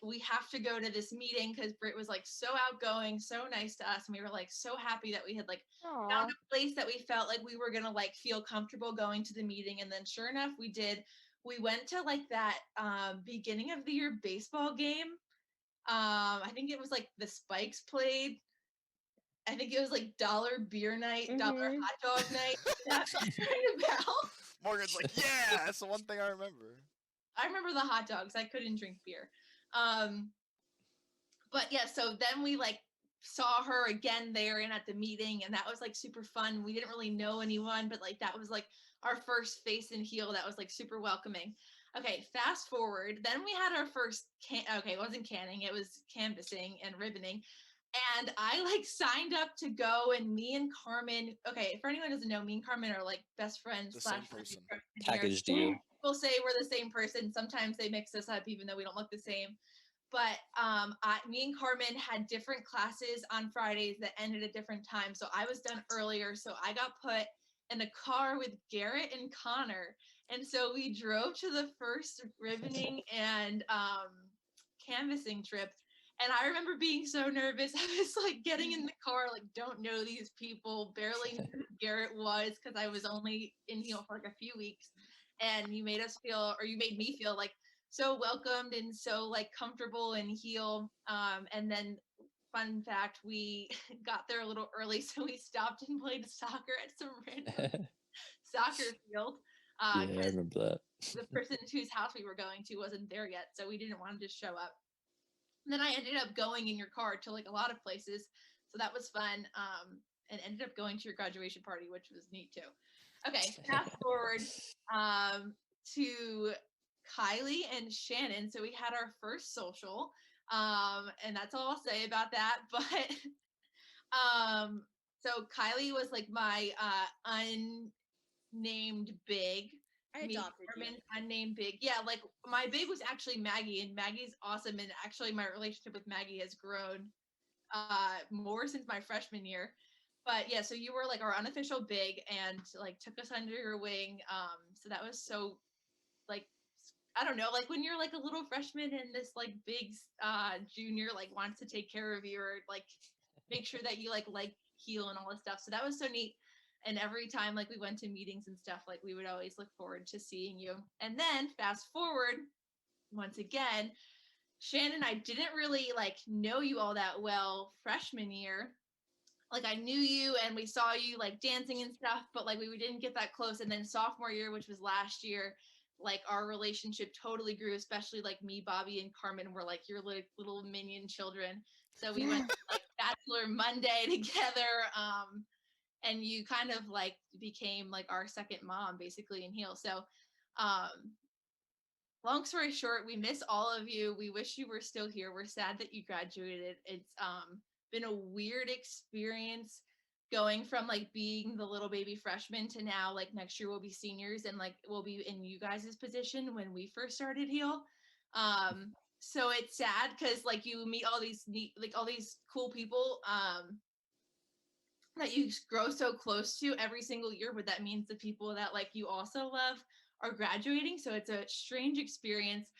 we have to go to this meeting because Britt was so outgoing, so nice to us, and we were so happy that we had found a place that we felt we were gonna feel comfortable going to the meeting. And then sure enough, we did. We went to that beginning of the year baseball game. I think it was the Spikes played. I think it was dollar beer night, dollar hot dog night. That ring a bell. Morgan's yeah, that's the one thing I remember. I remember the hot dogs. I couldn't drink beer. But yeah, so then we saw her again there and at the meeting, and that was super fun. We didn't really know anyone, but that was our first face in HEAL that was super welcoming. Okay, fast forward. Then we had our first okay, it wasn't canning, it was canvassing and ribboning. And I like signed up to go, and me and Carmen, okay, for anyone who doesn't know, me and Carmen are like best friends The slash same person. freshman year. Package deal. People say we're the same person. Sometimes they mix us up even though we don't look the same. But me and Carmen had different classes on Fridays that ended at different times. So I was done earlier. So I got put in a car with Garrett and Connor. And so we drove to the first ribboning and canvassing trip. And I remember being so nervous. I was like getting in the car, like, don't know these people, barely knew who Garrett was because I was only in Heal for like a few weeks. And you made us feel, or you made me feel like so welcomed and so like comfortable in Heal. And then, fun fact, we got there a little early, so we stopped and played soccer at some random soccer field. Yeah, I remember that. The person whose house we were going to wasn't there yet, so we didn't want to just show up. And then I ended up going in your car to like a lot of places, so that was fun. And ended up going to your graduation party, which was neat too. Okay, fast forward to Kylie and Shannon. So we had our first social, and that's all I'll say about that. But so Kylie was like my unnamed big. I adopted you. Unnamed big. Yeah, like my big was actually Maggie, and Maggie's awesome. And actually, my relationship with Maggie has grown more since my freshman year. But yeah, so you were like our unofficial big, and like took us under your wing. So that was so like, I don't know, like when you're like a little freshman and this like big junior like wants to take care of you or like make sure that you like Heal and all this stuff. So that was so neat. And every time like we went to meetings and stuff, like we would always look forward to seeing you. And then fast forward once again, Shannon and I didn't really like know you all that well freshman year. Like I knew you and we saw you like dancing and stuff, but like we didn't get that close. And then sophomore year, which was last year, like our relationship totally grew, especially like me, Bobby, and Carmen were like your like little minion children. So we went to, like Bachelor Monday together. And you kind of like became like our second mom basically in Heal. So long story short, we miss all of you. We wish you were still here. We're sad that you graduated. It's been a weird experience going from like being the little baby freshman to now like next year we'll be seniors and like we'll be in you guys' position when we first started Heal. So it's sad because like you meet all these neat, like all these cool people that you grow so close to every single year, but that means the people that like you also love are graduating. So it's a strange experience.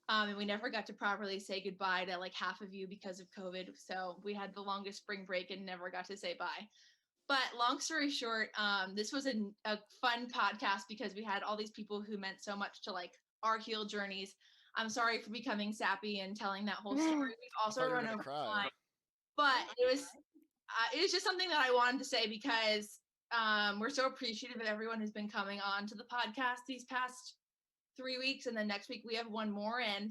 And we never got to properly say goodbye to like half of you because of COVID. So we had the longest spring break and never got to say bye. But long story short, this was a fun podcast because we had all these people who meant so much to like our Heal journeys. I'm sorry for becoming sappy and telling that whole story. We've also run over time, but it was just something that I wanted to say because we're so appreciative of everyone who's been coming on to the podcast these past 3 weeks. And then next week we have one more. And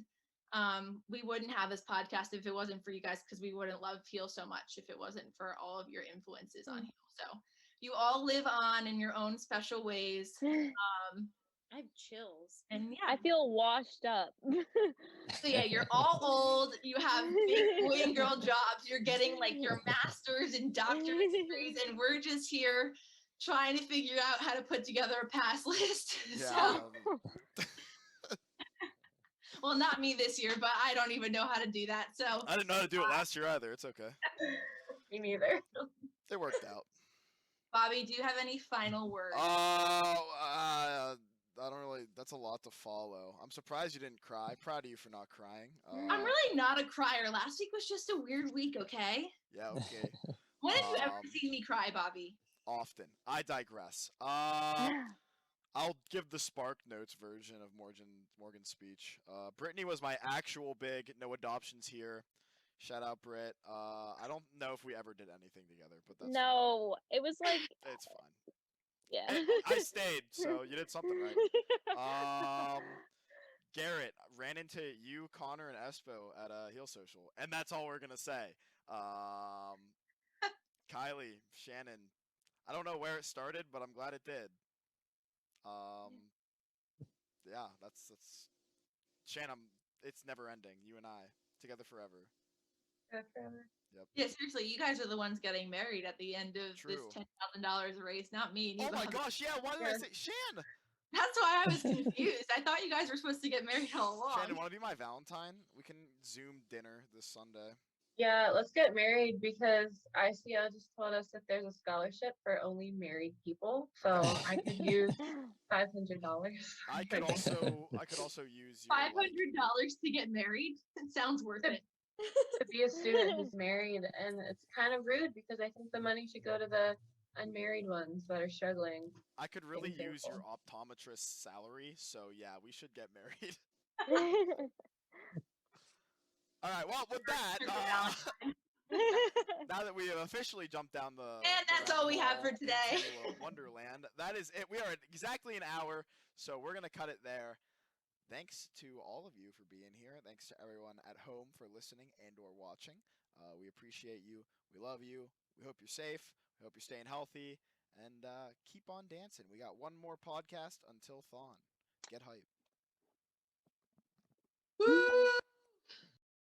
we wouldn't have this podcast if it wasn't for you guys because we wouldn't love Heal so much if it wasn't for all of your influences on Heal. So you all live on in your own special ways. I have chills. And yeah. I feel washed up. So yeah, you're all old. You have big boy and girl jobs. You're getting like your masters and doctorate degrees, and we're just here trying to figure out how to put together a pass list. Yeah. So, well, not me this year, but I don't even know how to do that. So I didn't know how to do it last year either. It's okay. Me neither. It worked out. Bobby, do you have any final words? I don't really. That's a lot to follow. I'm surprised you didn't cry. Proud of you for not crying. I'm really not a crier. Last week was just a weird week, okay? Yeah, okay. When have you ever seen me cry, Bobby? Often. I digress. I'll give the Spark Notes version of Morgan's speech. Brittany was my actual big. No adoptions here. Shout out, Britt. I don't know if we ever did anything together, but that's No, it was like fine. It's fine. yeah. I stayed, so you did something right. Garrett ran into you, Connor, and Espo at a Heal Social, and that's all we're gonna say. Kylie, Shannon, I don't know where it started, but I'm glad it did. yeah, that's Shannon. It's never ending. You and I together forever. Good forever. Yep. Yeah, seriously, you guys are the ones getting married at the end of this True. $10,000 race, not me. Oh neither my of- gosh, yeah. Why did I Yeah. say Shan? That's why I was confused. I thought you guys were supposed to get married all along. Shannon, want to be my Valentine? We can Zoom dinner this Sunday. Yeah, let's get married because ICO just told us that there's a scholarship for only married people. So I could use $500. I could also use your $500 like, to get married? It sounds worth it. to be a student who's married, and it's kind of rude because I think the money should go to the unmarried ones that are struggling. I could really Getting use your careful. optometrist salary. So yeah, we should get married. All right. Well, with that, now that we have officially jumped down the And that's all we have for rabbit today. hole into Wonderland, that is it. We are at exactly an hour, so we're gonna cut it there. Thanks to all of you for being here. Thanks to everyone at home for listening and/or watching. We appreciate you. We love you. We hope you're safe. We hope you're staying healthy, and keep on dancing. We got one more podcast until Thon. Get hype. Woo!